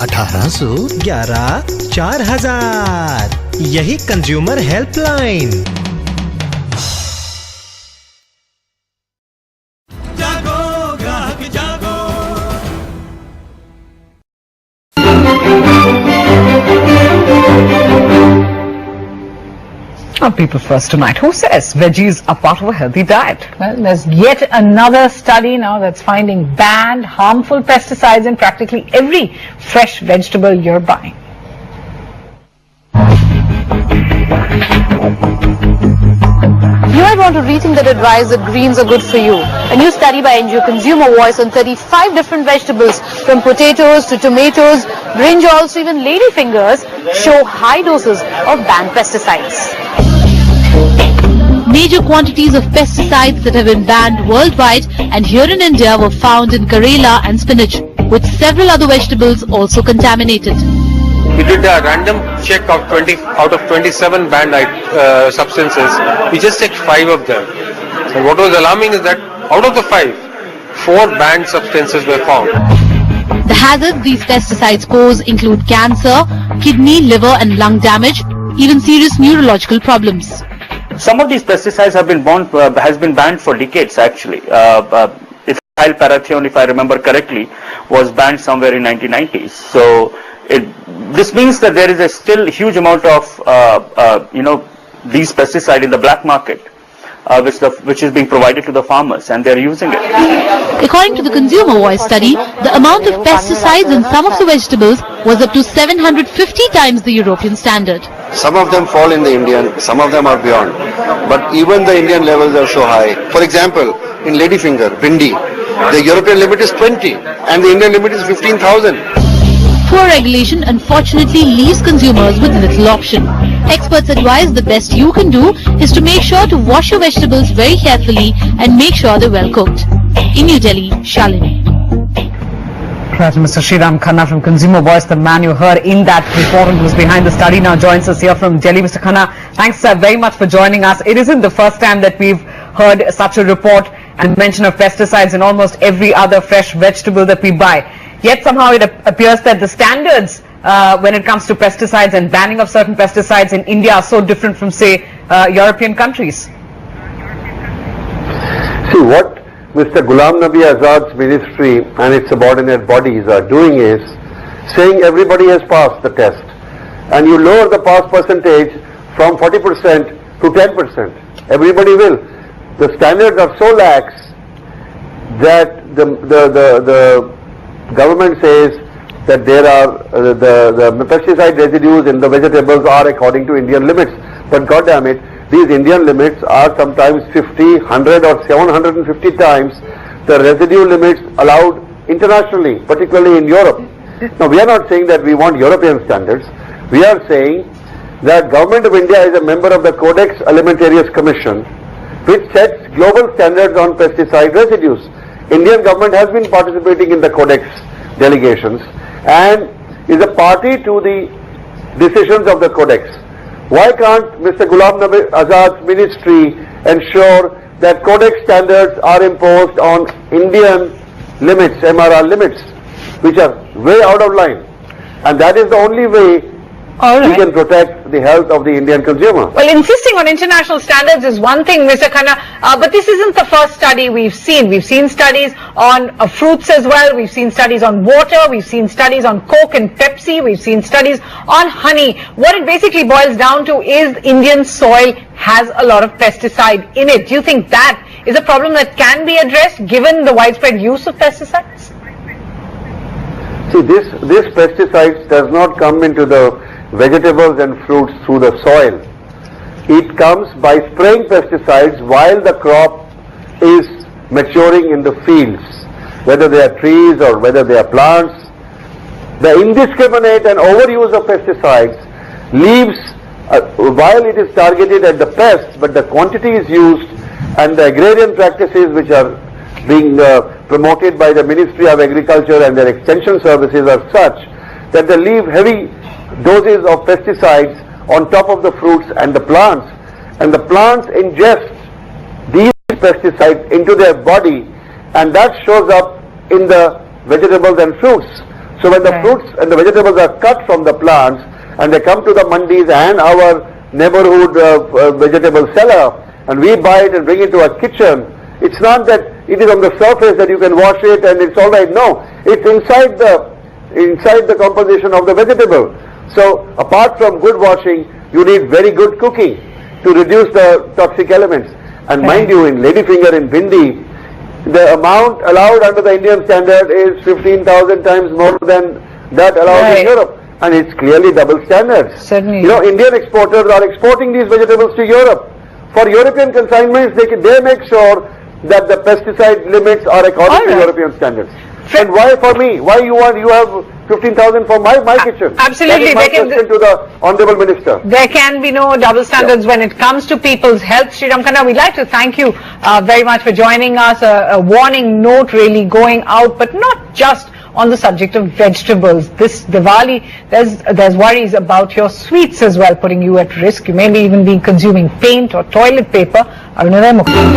1811 4000। यही consumer helpline. जागो ग्राहक जागो। Our people first tonight. Who says veggies are part of a healthy diet? Well, there's yet another study now that's finding banned harmful pesticides in practically every fresh vegetable you're buying. You might want to rethink that advice that greens are good for you. A new study by NGO Consumer Voice on 35 different vegetables, from potatoes to tomatoes, brinjals to even ladyfingers, show high doses of banned pesticides. Major quantities of pesticides that have been banned worldwide and here in India were found in Karela and spinach, with several other vegetables also contaminated. We did a random check of 20 out of 27 banned substances. We just checked 5 of them. And what was alarming is that out of the 5, 4 banned substances were found. The hazards these pesticides pose include cancer, kidney, liver and lung damage, even serious neurological problems. Some of these pesticides have been banned for decades actually. Parathion, if I remember correctly, was banned somewhere in 1990s. So this means that there is a still huge amount of these pesticides in the black market, which is being provided to the farmers, and they are using it. According to the Consumer Voice study, the amount of pesticides in some of the vegetables was up to 750 times the European standard. Some of them fall in the Indian, some of them are beyond. But even the Indian levels are so high. For example, in ladyfinger, bindi, the European limit is 20 and the Indian limit is 15,000. Poor regulation unfortunately leaves consumers with little option. Experts advise the best you can do is to make sure to wash your vegetables very carefully and make sure they're well cooked. In New Delhi, Shalini. Right, Mr. Prof.S.R.Khanna from Consumer Voice, the man you heard in that report and who's behind the study, now joins us here from Delhi. Mr. Khanna, thanks very much for joining us. It isn't the first time that we've heard such a report and mention of pesticides in almost every other fresh vegetable that we buy. Yet somehow it appears that the standards when it comes to pesticides and banning of certain pesticides in India are so different from, say, European countries. See, what Mr. Ghulam Nabi Azad's ministry and its subordinate bodies are doing is saying everybody has passed the test, and you lower the pass percentage from 40% to 10%. Everybody will. The standards are so lax that the government says that there are the pesticide residues in the vegetables are according to Indian limits. But God damn it, these Indian limits are sometimes 50, 100 or 750 times the residue limits allowed internationally, particularly in Europe. Now we are not saying that we want European standards. We are saying that Government of India is a member of the Codex Alimentarius Commission, which sets global standards on pesticide residues. Indian government has been participating in the Codex delegations and is a party to the decisions of the Codex. Why can't Mr. Ghulam Nabi Azad's ministry ensure that Codex standards are imposed on Indian limits, MRR limits, which are way out of line? And that is the only way we can protect the health of the Indian consumer. Well, insisting on international standards is one thing, Mr. Khanna, but this isn't the first study we've seen. We've seen studies on fruits as well. We've seen studies on water. We've seen studies on Coke and Pepsi. We've seen studies on honey. What it basically boils down to is Indian soil has a lot of pesticide in it. Do you think that is a problem that can be addressed given the widespread use of pesticides? See, this pesticides does not come into the vegetables and fruits through the soil. It comes by spraying pesticides while the crop is maturing in the fields, whether they are trees or whether they are plants. The indiscriminate and overuse of pesticides leaves, while it is targeted at the pests, but the quantity is used and the agrarian practices which are being promoted by the Ministry of Agriculture and their extension services are such that they leave heavy doses of pesticides on top of the fruits and the plants ingest these pesticides into their body, and that shows up in the vegetables and fruits. So when the Right. fruits and the vegetables are cut from the plants and they come to the mandis and our neighborhood vegetable seller, and we buy it and bring it to our kitchen, it's not that it is on the surface that you can wash it and it's all right. No, it's inside the composition of the vegetable. So apart from good washing, you need very good cooking to reduce the toxic elements. And mind you, in ladyfinger in bhindi, the amount allowed under the Indian standard is 15,000 times more than that allowed in Europe. And it's clearly double standards. Certainly. You know, Indian exporters are exporting these vegetables to Europe. For European consignments, they make sure that the pesticide limits are according to European standards. And why for me? Why you have 15,000 for my kitchen? Absolutely. That is my question to the Honorable Minister. There can be no double standards when it comes to people's health. Sriram Khanna, we'd like to thank you very much for joining us. A warning note really going out, but not just on the subject of vegetables. This Diwali, there's worries about your sweets as well, putting you at risk. You may be even be consuming paint or toilet paper. Arunodaya Mukherjee.